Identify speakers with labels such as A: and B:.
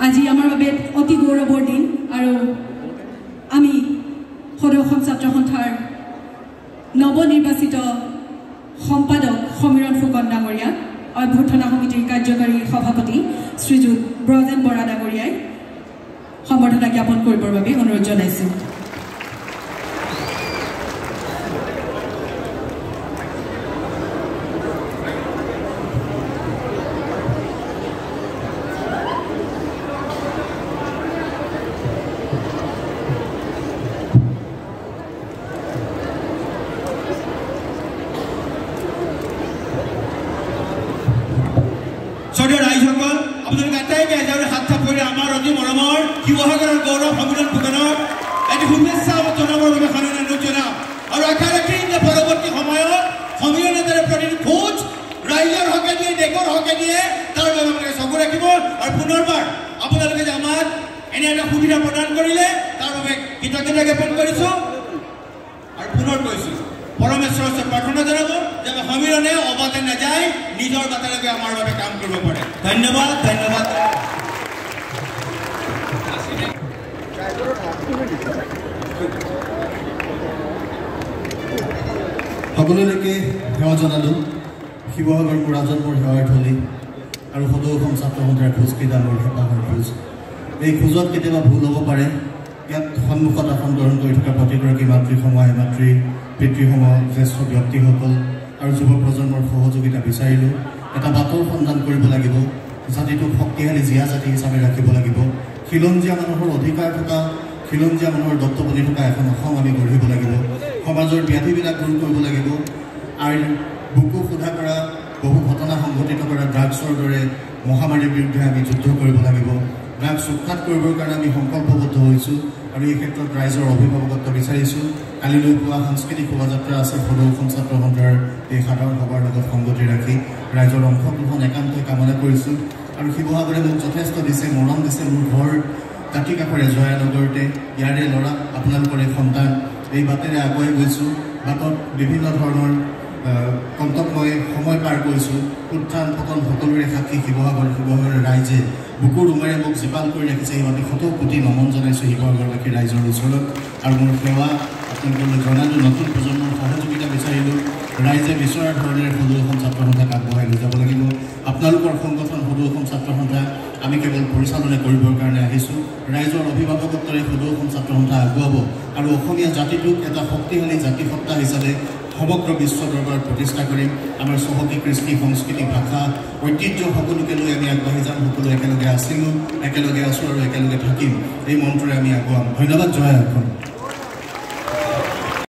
A: আজি আমাৰ বাবে অতি গৌৰৱৰ দিন আৰু আমি সদৌ অসম ছাত্ৰ সন্থাৰ নৱনিৰ্বাচিত সম্পাদক সমীৰণ ফুকন ডাঙৰীয়া অভ্যৰ্থনা সমিতিৰ কাৰ্যকাৰী সভাপতি শ্ৰীযুত ব্ৰজেন বৰা ডাঙৰীয়াই সম্বৰ্ধনা জ্ঞাপন কৰিবৰ বাবে অনুৰোধ জনাইছোঁ।
B: আপোনালোকে এটাই বেজাৰে হাত থাপৰি আমাৰ অতি মৰমৰ শিৱসাগৰৰ গৌৰৱ সমীৰণ ফুকনক এটি শুভেচ্ছা জনাবৰ বাবে সাধাৰণ অনুৰোধ জনাওঁ আৰু আশা ৰাখিম যে পৰৱৰ্তী সময়ত সমীৰণে দৰে প্ৰতিটো খোজ ৰাইজৰ হকে দিয়ে দেশৰ হকে দিয়ে তাৰ বাবে আপোনালোকে চকু ৰাখিব আৰু পুনৰবাৰ আপোনালোকে যে আমাক এনে এটা সুবিধা প্ৰদান কৰিলে তাৰ বাবে কৃতজ্ঞতা জ্ঞাপন কৰিছোঁ আৰু পুনৰ কৈছোঁ পৰমেশ্বৰৰ ওচৰত প্ৰাৰ্থনা জনাব যে সমীৰণে অবাধে নাযায় নিজৰ বাটেৰে আমাৰ বাবে কাম কৰিব পাৰে। ধন্যবাদ ধন্যবাদ।
C: সকলোলৈকে সেৱা জনালোঁ। শিৱসাগৰ মোৰ ৰাজনপুৰ সেৱাৰ থলী আৰু সদৌ অসম ছাত্ৰ সন্থাৰ খোজকেইটা মোৰ হেঁপাহৰ খোজ। এই খোজত কেতিয়াবা ভুল হ'ব পাৰে। ইয়াত সন্মুখত আসন গ্ৰহণ কৰি থকা প্ৰতিগৰাকী মাতৃসময় মাতৃ পিতৃসমূহ জ্যেষ্ঠ ব্যক্তিসকল আৰু যুৱ প্ৰজন্মৰ সহযোগিতা বিচাৰিলোঁ। এটা বাটৰ সন্ধান কৰিব লাগিব, জাতিটোক শক্তিশালী জীয়া জাতি হিচাপে ৰাখিব লাগিব। খিলঞ্জীয়া মানুহৰ অধিকাৰ থকা খিলঞ্জীয়া মানুহৰ দত্তপতি থকা এখন অসম আমি গঢ়িব লাগিব। সমাজৰ ব্যাধিবিলাক দূৰ কৰিব লাগিব। আৰু বুকু সোধা কৰা বহু ঘটনা সংঘটিত কৰা ড্ৰাগছৰ দৰে মহামাৰীৰ বিৰুদ্ধে আমি যুদ্ধ কৰিব লাগিব। ড্ৰাগছ উৎখাত কৰিবৰ কাৰণে আমি সংকল্পবদ্ধ হৈছোঁ আৰু এই ক্ষেত্ৰত ৰাইজৰ অভিভাৱকত্ব বিচাৰিছোঁ। কালিলৈ পুৱা সাংস্কৃতিক শোভাযাত্ৰা আছে সদৌ অসম ছাত্ৰ সন্থাৰ এই সাধাৰণ সভাৰ লগত সংগতি ৰাখি ৰাইজৰ অংশগ্ৰহণ একান্তই কামনা কৰিছোঁ। আৰু শিৱসাগৰে মোক যথেষ্ট দিছে, মৰম দিছে। মোৰ ঘৰ দাঁতি কাষৰে জয়ানগৰতে, ইয়াৰে ল'ৰা আপোনালোকৰে সন্তান। এই বাটেৰে আগুৱাই গৈছোঁ। বাটত বিভিন্ন ধৰণৰ কণ্টকময় সময় পাৰ কৰিছোঁ। উত্থান পতন সকলোৰে সাক্ষী শিৱসাগৰৰ ৰাইজে বুকুৰ উমেৰে মোক জীপাল কৰি ৰাখিছে। সেইবাবে শত কোটি নমন জনাইছোঁ শিৱসাগৰবাসী ৰাইজৰ ওচৰত। আৰু মোৰ সেৱা আপোনালোকলৈ জনালোঁ। নতুন প্ৰজন্মৰ সহযোগিতা বিচাৰিলোঁ। ৰাইজে বিচৰা ধৰণেৰে সদৌ অসম ছাত্ৰ সন্থাক আগবঢ়াই লৈ যাব লাগিব। আপোনালোকৰ সংগঠন সদৌ অসম ছাত্ৰ সন্থা আমি কেৱল পৰিচালনা কৰিবৰ কাৰণে আহিছোঁ। ৰাইজৰ অভিভাৱকত্বৰে সদৌ অসম ছাত্ৰ সন্থা আগুৱাব আৰু অসমীয়া জাতিটোক এটা শক্তিশালী জাতিসত্তা হিচাপে সমগ্ৰ বিশ্ব দৰবাৰত প্ৰতিষ্ঠা কৰিম। আমাৰ চহকী কৃষ্টি সংস্কৃতি ভাষা ঐতিহ্য সকলোকে লৈ আমি আগবাঢ়ি যাম। সকলো একেলগে আছিলোঁ, একেলগে আছোঁ আৰু একেলগে থাকিম। এই মন্ত্ৰৰে আমি আগুৱাম। ধন্যবাদ। জয় অসম।